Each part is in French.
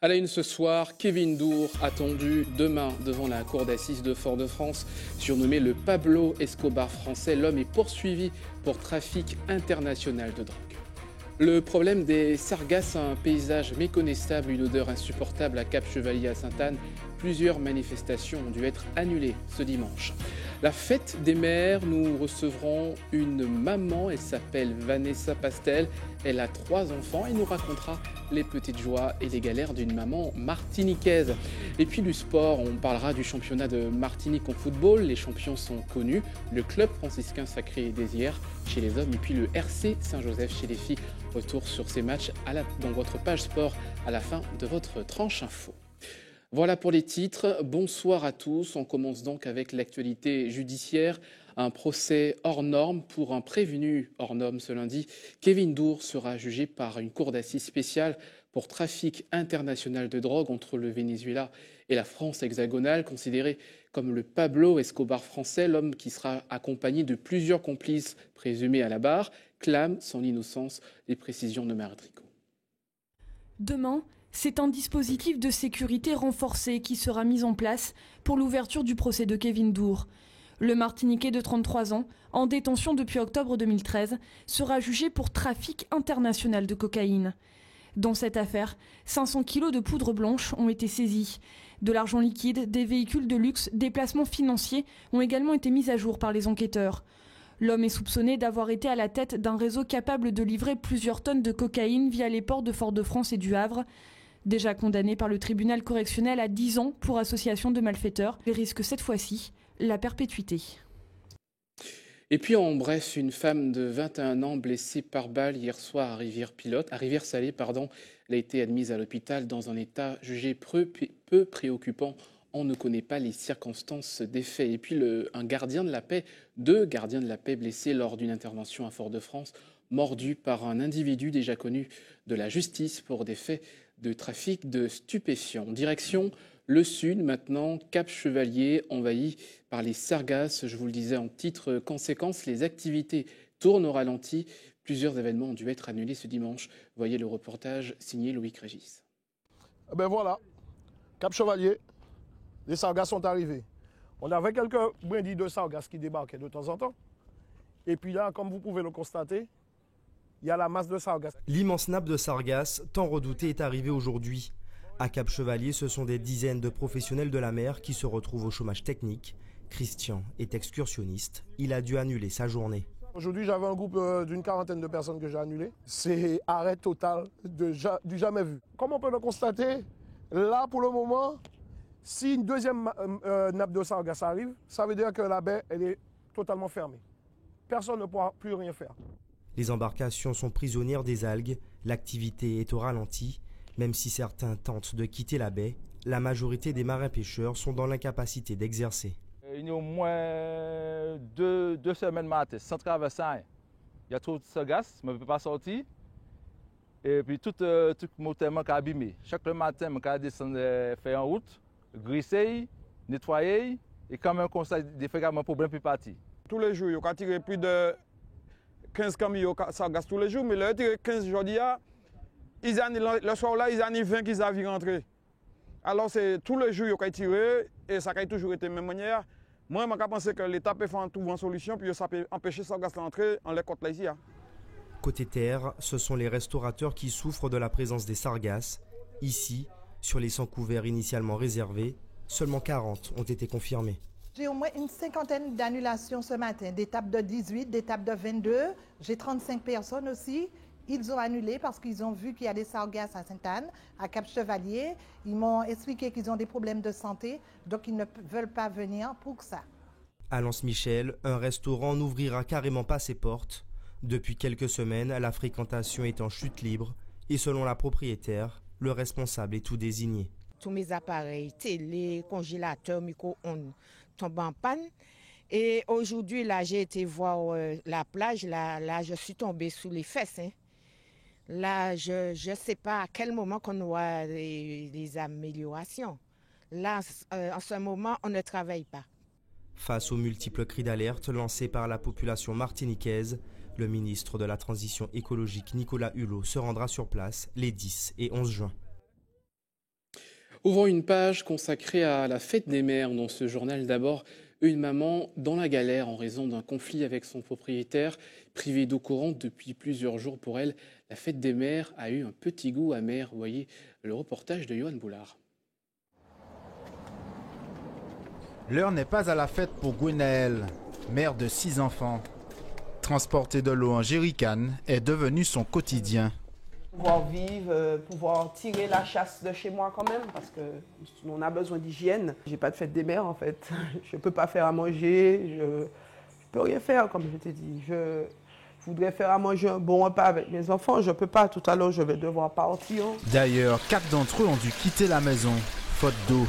À la une ce soir, Kevin Dour attendu demain devant la cour d'assises de Fort-de-France. Surnommé le Pablo Escobar français, l'homme est poursuivi pour trafic international de drogue. Le problème des sargasses, un paysage méconnaissable, une odeur insupportable à Cap-Chevalier à Sainte-Anne. Plusieurs manifestations ont dû être annulées ce dimanche. La fête des mères, nous recevrons une maman, elle s'appelle Vanessa Pastel. Elle a 3 enfants et nous racontera les petites joies et les galères d'une maman martiniquaise. Et puis du sport, on parlera du championnat de Martinique en football. Les champions sont connus. Le club franciscain sacré des hier chez les hommes et puis le RC Saint-Joseph chez les filles. Retour sur ces matchs dans votre page sport à la fin de votre tranche info. Voilà pour les titres. Bonsoir à tous. On commence donc avec l'actualité judiciaire. Un procès hors norme pour un prévenu hors norme ce lundi. Kevin Dour sera jugé par une cour d'assises spéciale pour trafic international de drogue entre le Venezuela et la France hexagonale, considéré comme le Pablo Escobar français. L'homme qui sera accompagné de plusieurs complices présumés à la barre clame son innocence. Les précisions de Marie Tricot. Demain, c'est un dispositif de sécurité renforcé qui sera mis en place pour l'ouverture du procès de Kevin Dour. Le Martiniquais de 33 ans, en détention depuis octobre 2013, sera jugé pour trafic international de cocaïne. Dans cette affaire, 500 kilos de poudre blanche ont été saisis. De l'argent liquide, des véhicules de luxe, des placements financiers ont également été mis à jour par les enquêteurs. L'homme est soupçonné d'avoir été à la tête d'un réseau capable de livrer plusieurs tonnes de cocaïne via les ports de Fort-de-France et du Havre. Déjà condamné par le tribunal correctionnel à 10 ans pour association de malfaiteurs, il risque cette fois-ci la perpétuité. Et puis en bref, une femme de 21 ans blessée par balle hier soir à Rivière-Salée, elle a été admise à l'hôpital dans un état jugé peu préoccupant. On ne connaît pas les circonstances des faits. Et puis deux gardiens de la paix blessés lors d'une intervention à Fort-de-France, mordus par un individu déjà connu de la justice pour des faits de trafic de stupéfiants. Direction le sud maintenant, Cap-Chevalier envahi par les sargasses. Je vous le disais en titre, conséquence, les activités tournent au ralenti. Plusieurs événements ont dû être annulés ce dimanche. Voyez le reportage signé Loïc Régis. Ben voilà, Cap-Chevalier, les sargasses sont arrivés. On avait quelques brindilles de sargasses qui débarquaient de temps en temps. Et puis là, comme vous pouvez le constater, il y a la masse de sargasses. L'immense nappe de sargasses, tant redoutée, est arrivée aujourd'hui. À Cap-Chevalier, ce sont des dizaines de professionnels de la mer qui se retrouvent au chômage technique. Christian est excursionniste. Il a dû annuler sa journée. Aujourd'hui, j'avais un groupe d'une 40aine de personnes que j'ai annulé. C'est arrêt total du jamais vu. Comme on peut le constater, là, pour le moment, si une deuxième nappe de sargasses arrive, ça veut dire que la baie elle est totalement fermée. Personne ne pourra plus rien faire. Les embarcations sont prisonnières des algues. L'activité est au ralenti. Même si certains tentent de quitter la baie, la majorité des marins-pêcheurs sont dans l'incapacité d'exercer. Il y a au moins deux semaines matin, sans traverser. Il y a trop de sargasses, je ne peux pas sortir. Et puis tout le moteur est abîmé. Chaque matin, je descends faire en route, grisser, nettoyer, et quand même comme ça, des fois, un problème plus parti. Tous les jours, il y a tiré plus de 15 camions de sargasses tous les jours, mais là, il y a 15 aujourd'hui. Le soir là, ils ont 20 qu'ils avaient rentré. Alors c'est tous les jours qu'ils ont tiré et ça a toujours été de la même manière. Moi, je pense que l'État peut faire trouver une solution puis ça peut empêcher ça d'entrer en les côtes là ici. Côté terre, ce sont les restaurateurs qui souffrent de la présence des sargasses. Ici, sur les 100 couverts initialement réservés, seulement 40 ont été confirmés. J'ai au moins une 50aine d'annulations ce matin, des tables de 18, des tables de 22. J'ai 35 personnes aussi. Ils ont annulé parce qu'ils ont vu qu'il y a des sargasses à Sainte-Anne, à Cap-Chevalier. Ils m'ont expliqué qu'ils ont des problèmes de santé, donc ils ne veulent pas venir pour ça. À Lens-Michel, un restaurant n'ouvrira carrément pas ses portes. Depuis quelques semaines, la fréquentation est en chute libre et selon la propriétaire, le responsable est tout désigné. Tous mes appareils, télé, congélateur, micro-ondes tombent en panne. Et aujourd'hui, là, j'ai été voir la plage. Là, je suis tombée sous les fesses. Là, je ne sais pas à quel moment qu'on aura les améliorations. Là, en ce moment, on ne travaille pas. Face aux multiples cris d'alerte lancés par la population martiniquaise, le ministre de la Transition écologique Nicolas Hulot se rendra sur place les 10 et 11 juin. Ouvrons une page consacrée à la fête des mères dans ce journal. D'abord, une maman dans la galère en raison d'un conflit avec son propriétaire. Privée d'eau courante depuis plusieurs jours pour elle, la fête des mères a eu un petit goût amer. Vous voyez le reportage de Johan Boulard. L'heure n'est pas à la fête pour Gwenaëlle, mère de 6 enfants. Transporter de l'eau en jerrycan est devenu son quotidien. Pouvoir vivre, pouvoir tirer la chasse de chez moi quand même, parce qu'on a besoin d'hygiène. J'ai pas de fête des mères en fait. Je peux pas faire à manger, je peux rien faire comme je t'ai dit. Je voudrais faire à manger un bon repas avec mes enfants, je peux pas. Tout à l'heure je vais devoir partir. D'ailleurs, 4 d'entre eux ont dû quitter la maison, faute d'eau.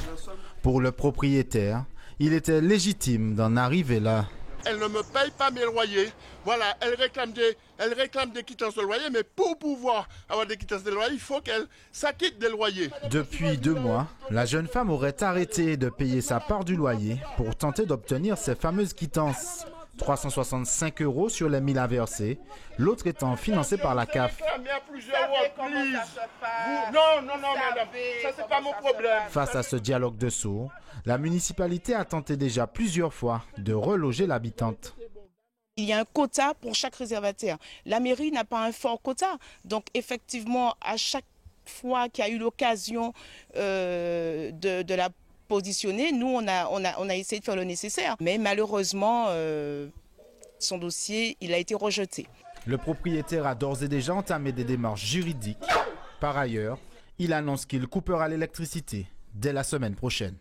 Pour le propriétaire, il était légitime d'en arriver là. Elle ne me paye pas mes loyers. Voilà, elle réclame des quittances de loyer, mais pour pouvoir avoir des quittances de loyer, il faut qu'elle s'acquitte des loyers. Depuis 2 mois, la jeune femme aurait arrêté de payer sa part du loyer pour tenter d'obtenir ces fameuses quittances. 365 € sur les 1000 à verser, l'autre étant financé par la CAF. Non, madame, ça c'est pas mon problème. Face à ce dialogue de sourds, la municipalité a tenté déjà plusieurs fois de reloger l'habitante. Il y a un quota pour chaque réservataire. La mairie n'a pas un fort quota. Donc effectivement, à chaque fois qu'il y a eu l'occasion de la positionner, nous, on a essayé de faire le nécessaire. Mais malheureusement, son dossier, il a été rejeté. Le propriétaire a d'ores et déjà entamé des démarches juridiques. Par ailleurs, il annonce qu'il coupera l'électricité dès la semaine prochaine.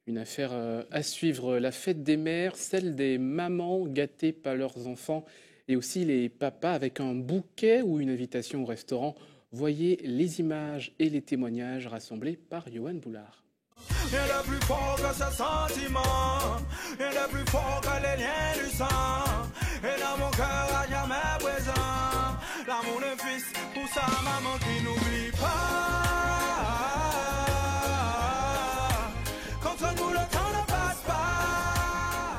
Une affaire à suivre, la fête des mères, celle des mamans gâtées par leurs enfants et aussi les papas avec un bouquet ou une invitation au restaurant. Voyez les images et les témoignages rassemblés par Johan Boulard. Rien de plus fort que ce sentiment, rien de plus fort que les liens du sang. Et dans mon cœur à jamais présent, l'amour d'un fils pour sa maman qui n'oublie pas. Contre nous le temps ne passe pas.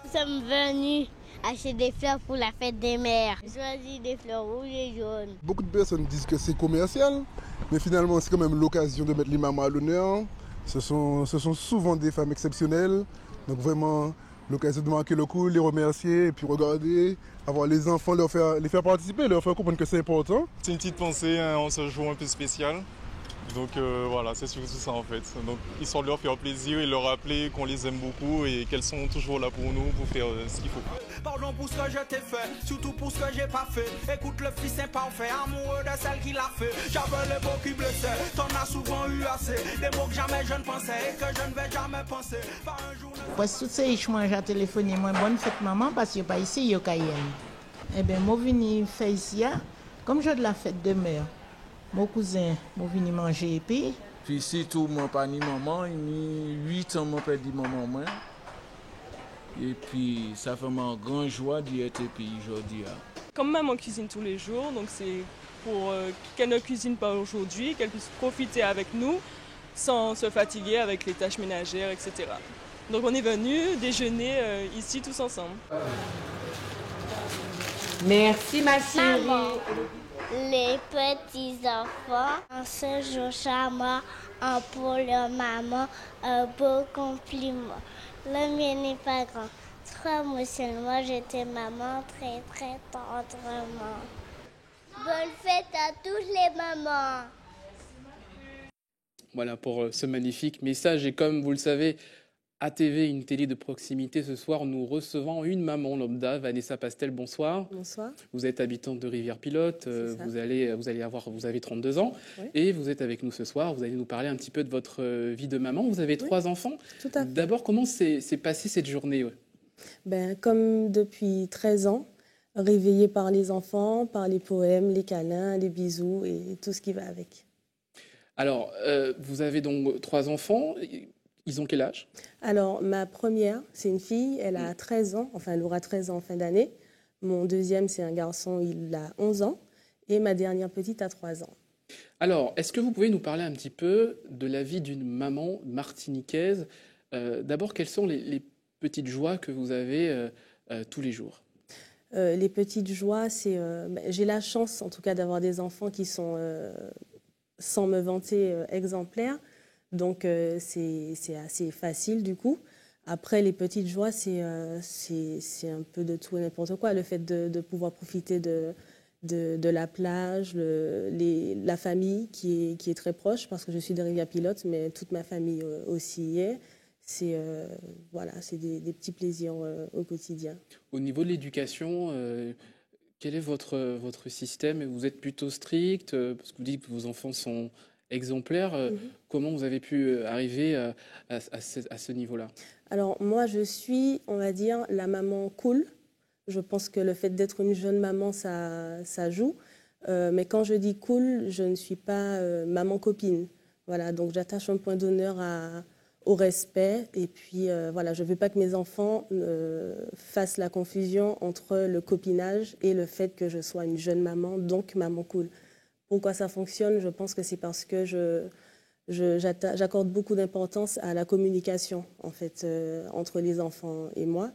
Nous sommes venus acheter des fleurs pour la fête des mères. J'ai choisi des fleurs rouges et jaunes. Beaucoup de personnes disent que c'est commercial, mais finalement c'est quand même l'occasion de mettre les mamans à l'honneur. Ce sont souvent des femmes exceptionnelles, donc vraiment l'occasion de marquer le coup, les remercier et puis regarder, avoir les enfants, les faire participer, leur faire comprendre que c'est important. C'est une petite pensée, hein, on se joue un peu spécial. Donc voilà, c'est surtout ça en fait. Donc histoire de leur faire plaisir et leur rappeler qu'on les aime beaucoup et qu'elles sont toujours là pour nous, pour faire ce qu'il faut. Pardon pour ce que je t'ai fait, surtout pour ce que j'ai pas fait. Écoute le fils imparfait, amoureux de celle qui l'a fait. J'avais les mots qui blessaient, t'en as souvent eu assez. Des mots que jamais je ne pensais et que je ne vais jamais penser. Pas un jour. Parce que tout ça, j'ai téléphoné, moi, bonne fête maman, parce que pas ici, il y a Cayenne. Eh bien, moi, venu faire ici, comme j'ai de la fête de mère. Mon cousin, moi venu manger et puis. Puis si tout mon pas ni maman, ni 8 ans mon père dit maman moi. Et puis ça fait ma grande joie d'y être puis aujourd'hui. Comme maman cuisine tous les jours, donc c'est pour qu'elle ne cuisine pas aujourd'hui, qu'elle puisse profiter avec nous sans se fatiguer avec les tâches ménagères, etc. Donc on est venu déjeuner ici tous ensemble. Merci ma chérie. Les petits-enfants, un séjour charmant, un pour leur maman, un beau compliment. Le mien n'est pas grand. 3 mois seulement, j'étais maman très très tendrement. Bonne fête à toutes les mamans. Voilà pour ce magnifique message. Et comme vous le savez, ATV, une télé de proximité, ce soir, nous recevons une maman lambda, Vanessa Pastel, bonsoir. Bonsoir. Vous êtes habitante de Rivière-Pilote, vous avez 32 ans, oui. Et vous êtes avec nous ce soir, vous allez nous parler un petit peu de votre vie de maman. Vous avez 3 enfants. Tout à fait. D'abord, comment s'est passée cette journée? Comme depuis 13 ans, réveillée par les enfants, par les poèmes, les câlins, les bisous et tout ce qui va avec. Alors, vous avez donc 3 enfants. Ils ont quel âge? Alors, ma première, c'est une fille, elle a 13 ans, enfin elle aura 13 ans en fin d'année. Mon deuxième, c'est un garçon, il a 11 ans. Et ma dernière petite a 3 ans. Alors, est-ce que vous pouvez nous parler un petit peu de la vie d'une maman martiniquaise? D'abord, quelles sont les petites joies que vous avez tous les jours? Les petites joies, c'est... j'ai la chance, en tout cas, d'avoir des enfants qui sont sans me vanter, exemplaire. Donc, c'est assez facile du coup. Après, les petites joies, c'est un peu de tout et n'importe quoi. Le fait de pouvoir profiter de la plage, la famille qui est très proche, parce que je suis de Rivière-Pilote, mais toute ma famille aussi y est. C'est des petits plaisirs au quotidien. Au niveau de l'éducation, quel est votre système? Vous êtes plutôt strict, parce que vous dites que vos enfants sont exemplaires. Comment vous avez pu arriver à ce niveau-là? Alors moi, je suis, on va dire, la maman cool. Je pense que le fait d'être une jeune maman, ça joue. Mais quand je dis cool, je ne suis pas maman copine. Voilà, donc j'attache un point d'honneur au respect. Et puis, voilà, je ne veux pas que mes enfants fassent la confusion entre le copinage et le fait que je sois une jeune maman, donc maman cool. Pourquoi ça fonctionne? Je pense que c'est parce que j'accorde beaucoup d'importance à la communication, en fait, entre les enfants et moi.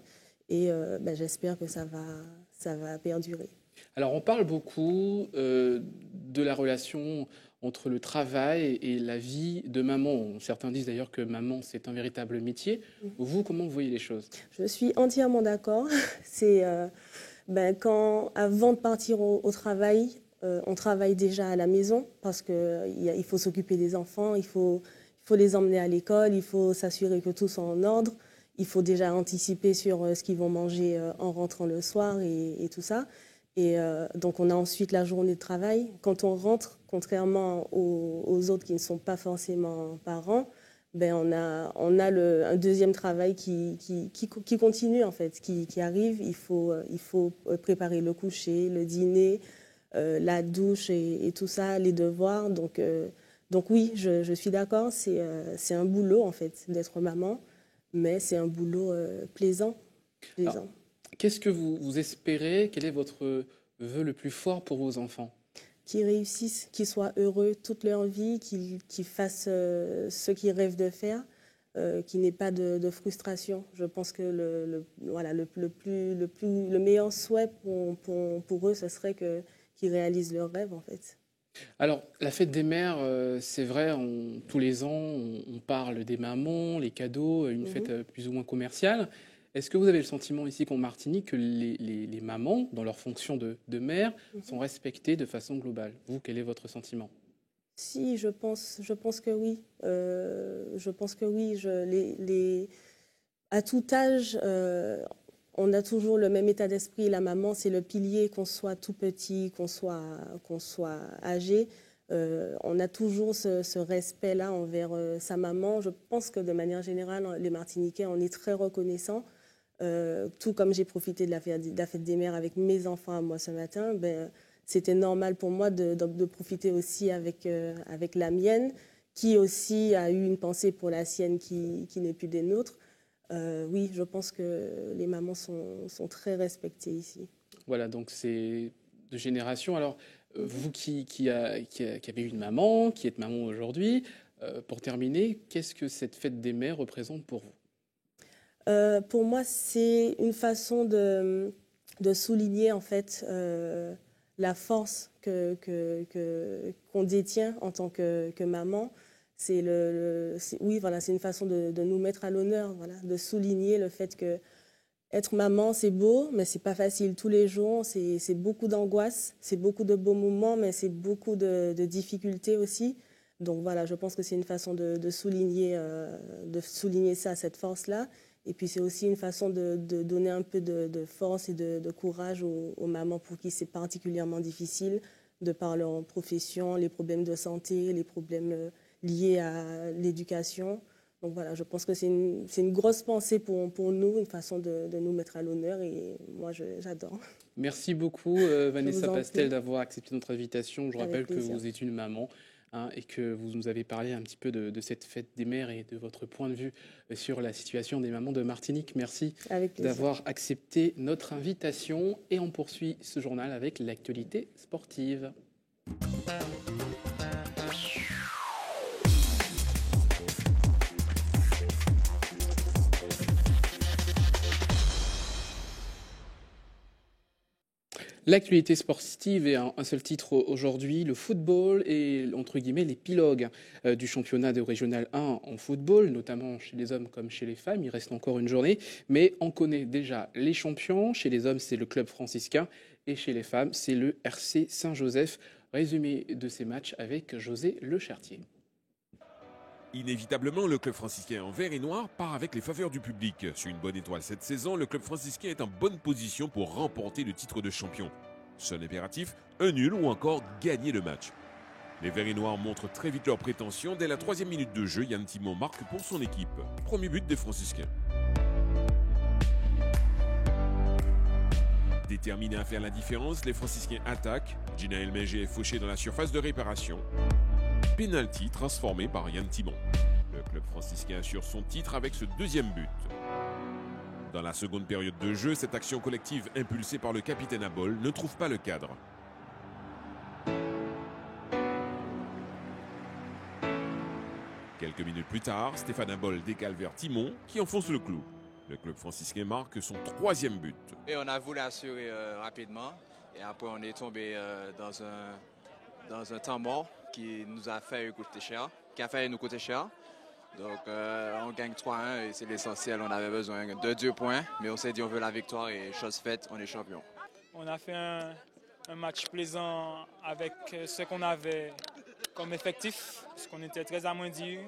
Et j'espère que ça va perdurer. Alors, on parle beaucoup de la relation entre le travail et la vie de maman. Certains disent d'ailleurs que maman, c'est un véritable métier. Vous, comment vous voyez les choses? Je suis entièrement d'accord. C'est avant de partir au travail, on travaille déjà à la maison parce qu'il faut s'occuper des enfants, il faut les emmener à l'école, il faut s'assurer que tout soit en ordre, il faut déjà anticiper sur ce qu'ils vont manger en rentrant le soir et tout ça. Et donc, on a ensuite la journée de travail. Quand on rentre, contrairement aux autres qui ne sont pas forcément parents, on a un deuxième travail qui continue, en fait, qui arrive. Il faut préparer le coucher, le dîner, la douche et tout ça, les devoirs. Donc oui, je suis d'accord, c'est un boulot, en fait, d'être maman, mais c'est un boulot plaisant. Alors, qu'est-ce que vous espérez? Quel est votre vœu le plus fort pour vos enfants? Qu'ils réussissent, qu'ils soient heureux toute leur vie, qu'ils fassent ce qu'ils rêvent de faire, qu'il n'y ait pas de frustration. Je pense que le meilleur souhait pour eux, ce serait qu'ils réalisent leurs rêves, en fait. Alors, la fête des mères, c'est vrai, tous les ans, on parle des mamans, les cadeaux, une fête plus ou moins commerciale. Est-ce que vous avez le sentiment ici qu'en Martinique, que les mamans, dans leur fonction de mère, sont respectées de façon globale? Vous, quel est votre sentiment? Si, je pense que oui. Je pense que oui. À tout âge, on a toujours le même état d'esprit. La maman, c'est le pilier, qu'on soit tout petit, qu'on soit âgé. On a toujours ce respect-là envers sa maman. Je pense que de manière générale, les Martiniquais, on est très reconnaissants. Tout comme j'ai profité de la fête des mères avec mes enfants à moi ce matin, c'était normal pour moi de profiter aussi avec la mienne, qui aussi a eu une pensée pour la sienne qui n'est plus des nôtres. Oui, je pense que les mamans sont très respectées ici. Voilà, donc c'est de génération. Alors, vous qui avez eu une maman, qui êtes maman aujourd'hui, pour terminer, qu'est-ce que cette fête des mères représente pour vous? Pour moi, c'est une façon de souligner en fait la force qu'on détient en tant que maman. C'est une façon de nous mettre à l'honneur, voilà, de souligner le fait que être maman, c'est beau, mais c'est pas facile tous les jours. C'est beaucoup d'angoisse, c'est beaucoup de beaux moments, mais c'est beaucoup de difficultés aussi. Donc voilà, je pense que c'est une façon de souligner ça, cette force-là. Et puis c'est aussi une façon de donner un peu de force et de courage aux mamans pour qui c'est particulièrement difficile, de par leur profession, les problèmes de santé, les problèmes liés à l'éducation. Donc voilà, je pense que c'est une grosse pensée pour nous, une façon de nous mettre à l'honneur et moi j'adore. Merci beaucoup Vanessa Pastel d'avoir accepté notre invitation. Je rappelle que vous êtes une maman et que vous nous avez parlé un petit peu de cette fête des mères et de votre point de vue sur la situation des mamans de Martinique. Merci d'avoir accepté notre invitation et on poursuit ce journal avec l'actualité sportive. L'actualité sportive est un seul titre aujourd'hui, le football et entre guillemets l'épilogue du championnat de Régional 1 en football, notamment chez les hommes comme chez les femmes. Il reste encore une journée, mais on connaît déjà les champions. Chez les hommes, c'est le club franciscain et chez les femmes, c'est le RC Saint-Joseph. Résumé de ces matchs avec José Lechartier. Inévitablement, le club franciscain en vert et noir part avec les faveurs du public. Sur une bonne étoile cette saison, le club franciscain est en bonne position pour remporter le titre de champion. Seul impératif, un nul ou encore gagner le match. Les verts et noirs montrent très vite leurs prétentions. Dès la 3e minute de jeu, Yann Timon marque pour son équipe. Premier but des franciscains. Déterminés à faire la différence, les franciscains attaquent. Gina Elmenger est fauchée dans la surface de réparation. Penalty transformé par Yann Timon. Le club franciscain assure son titre avec ce deuxième but. Dans la seconde période de jeu, cette action collective impulsée par le capitaine Abol ne trouve pas le cadre. Quelques minutes plus tard, Stéphane Abol décale vers Timon qui enfonce le clou. Le club franciscain marque son 3e but. Et on a voulu assurer rapidement et après on est tombé dans un temps mort qui nous a fait coûter cher, nous coûter cher. Donc on gagne 3-1 et c'est l'essentiel. On avait besoin de 2 points, mais on s'est dit on veut la victoire et chose faite, on est champion. On a fait un match plaisant avec ce qu'on avait comme effectif, parce qu'on était très amoindri.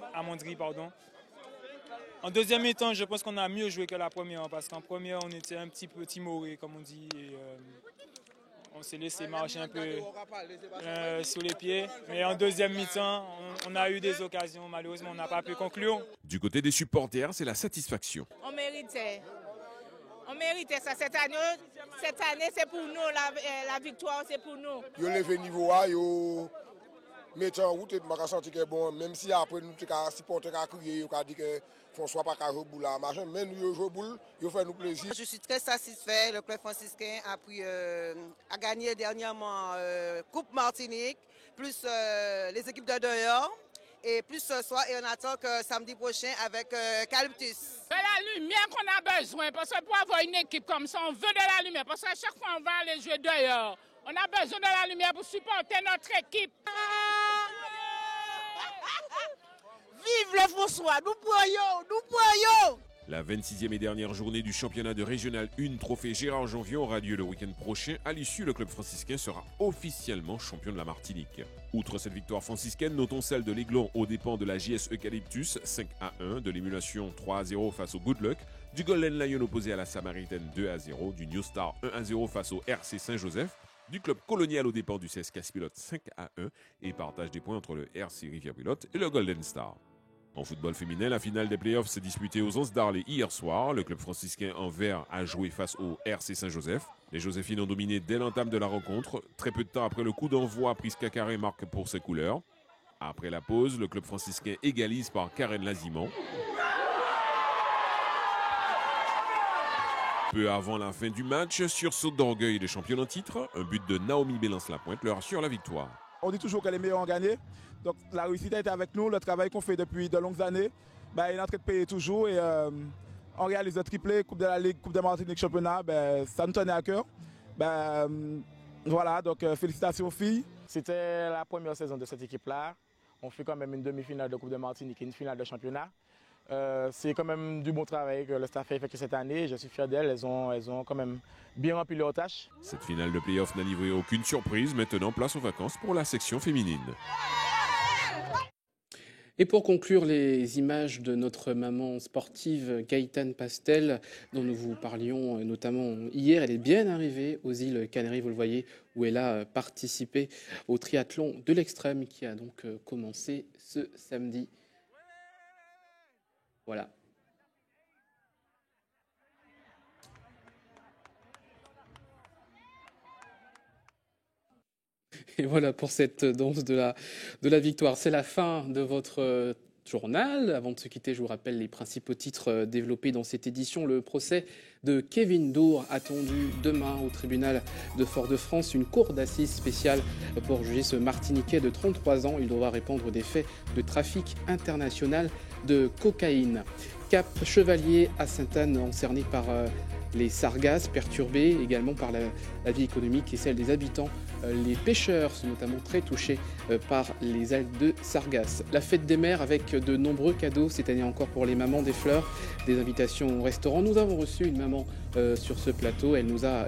En deuxième mi-temps, je pense qu'on a mieux joué que la première, parce qu'en première, on était un petit peu timoré, comme on dit. Et, on s'est laissé marcher un peu sur les pieds. Mais en deuxième mi-temps, on a eu des occasions. Malheureusement, on n'a pas pu conclure. Du côté des supporters, c'est la satisfaction. On méritait ça cette année. Cette année, c'est pour nous. La victoire, c'est pour nous. Yo levé niveau A, yo mettez en route et m'a senti que bon, même si après nous t'es supporter à crier, yo dit que François pas jouer boule là, machin, mais nous jouer boule, yo fait nous plaisir. Je suis très satisfait. Le club franciscain a gagné dernièrement Coupe Martinique, plus les équipes de dehors. Et plus ce soir, et on attend que samedi prochain avec Calyptus. C'est la lumière qu'on a besoin, parce que pour avoir une équipe comme ça, on veut de la lumière, parce qu'à chaque fois on va aller jouer dehors. On a besoin de la lumière pour supporter notre équipe. Vive le François, nous croyons. La 26e et dernière journée du championnat de Régional 1 Trophée Gérard Janvion aura lieu le week-end prochain. À l'issue, le club franciscain sera officiellement champion de la Martinique. Outre cette victoire franciscaine, notons celle de l'Aiglon aux dépens de la JS Eucalyptus 5-1, de l'émulation 3-0 face au Good Luck, du Golden Lion opposé à la Samaritaine 2-0, du New Star 1-0 face au RC Saint-Joseph, du club colonial aux dépens du CS Casse-Pilote 5-1 et partage des points entre le RC Rivière-Pilote et le Golden Star. En football féminin, la finale des playoffs s'est disputée aux Anses d'Arlé hier soir. Le club franciscain en vert a joué face au RC Saint-Joseph. Les Joséphines ont dominé dès l'entame de la rencontre. Très peu de temps après le coup d'envoi, Prisca Carré marque pour ses couleurs. Après la pause, le club franciscain égalise par Karen Lazimon. Peu avant la fin du match, sursaut d'orgueil des champions en titre. Un but de Naomi Bélance-Lapointe leur assure la victoire. On dit toujours que les meilleurs ont gagné. Donc la réussite a été avec nous. Le travail qu'on fait depuis de longues années, il est en train de payer toujours. Et on réalise le triplé, Coupe de la Ligue, Coupe de Martinique, Championnat. Ça nous tenait à cœur. Voilà, donc félicitations aux filles. C'était la première saison de cette équipe-là. On fait quand même une demi-finale de Coupe de Martinique et une finale de championnat. C'est quand même du bon travail que le staff a fait cette année. Je suis fier d'elles. Elles ont quand même bien rempli leurs tâches. Cette finale de play-off n'a livré aucune surprise. Maintenant, place aux vacances pour la section féminine. Et pour conclure, les images de notre maman sportive Gaëtane Pastel, dont nous vous parlions notamment hier. Elle est bien arrivée aux îles Canaries, vous le voyez, où elle a participé au triathlon de l'extrême qui a donc commencé ce samedi. Voilà. Et voilà pour cette danse de la victoire. C'est la fin de votre journal. Avant de se quitter, je vous rappelle les principaux titres développés dans cette édition. Le procès de Kevin Dour attendu demain au tribunal de Fort-de-France. Une cour d'assises spéciale pour juger ce Martiniquais de 33 ans. Il devra répondre des faits de trafic international de cocaïne. Cap Chevalier à Sainte-Anne, encerné par les Sargasses, perturbés également par la vie économique et celle des habitants. Les pêcheurs sont notamment très touchés par les algues de Sargasses. La fête des mères avec de nombreux cadeaux cette année encore pour les mamans, des fleurs, des invitations au restaurant. Nous avons reçu une maman sur ce plateau. Elle nous a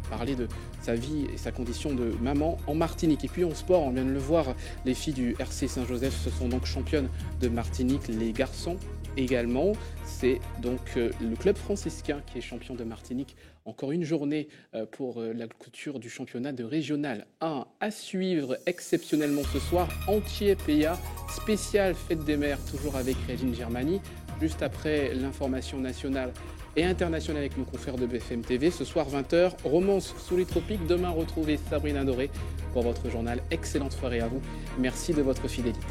parlé de sa vie et sa condition de maman en Martinique. Et puis en sport, on vient de le voir, les filles du RC Saint-Joseph se sont donc championnes de Martinique. Les garçons également, c'est donc le club franciscain qui est champion de Martinique. Encore une journée pour la clôture du championnat de Régional 1 à suivre exceptionnellement ce soir. Anthier-PA, spécial fête des mères, toujours avec Régine Germani. Juste après l'information nationale et internationale avec nos confrères de BFM TV. Ce soir 20h, Romance sous les tropiques. Demain, retrouvez Sabrina Doré pour votre journal. Excellente soirée à vous. Merci de votre fidélité.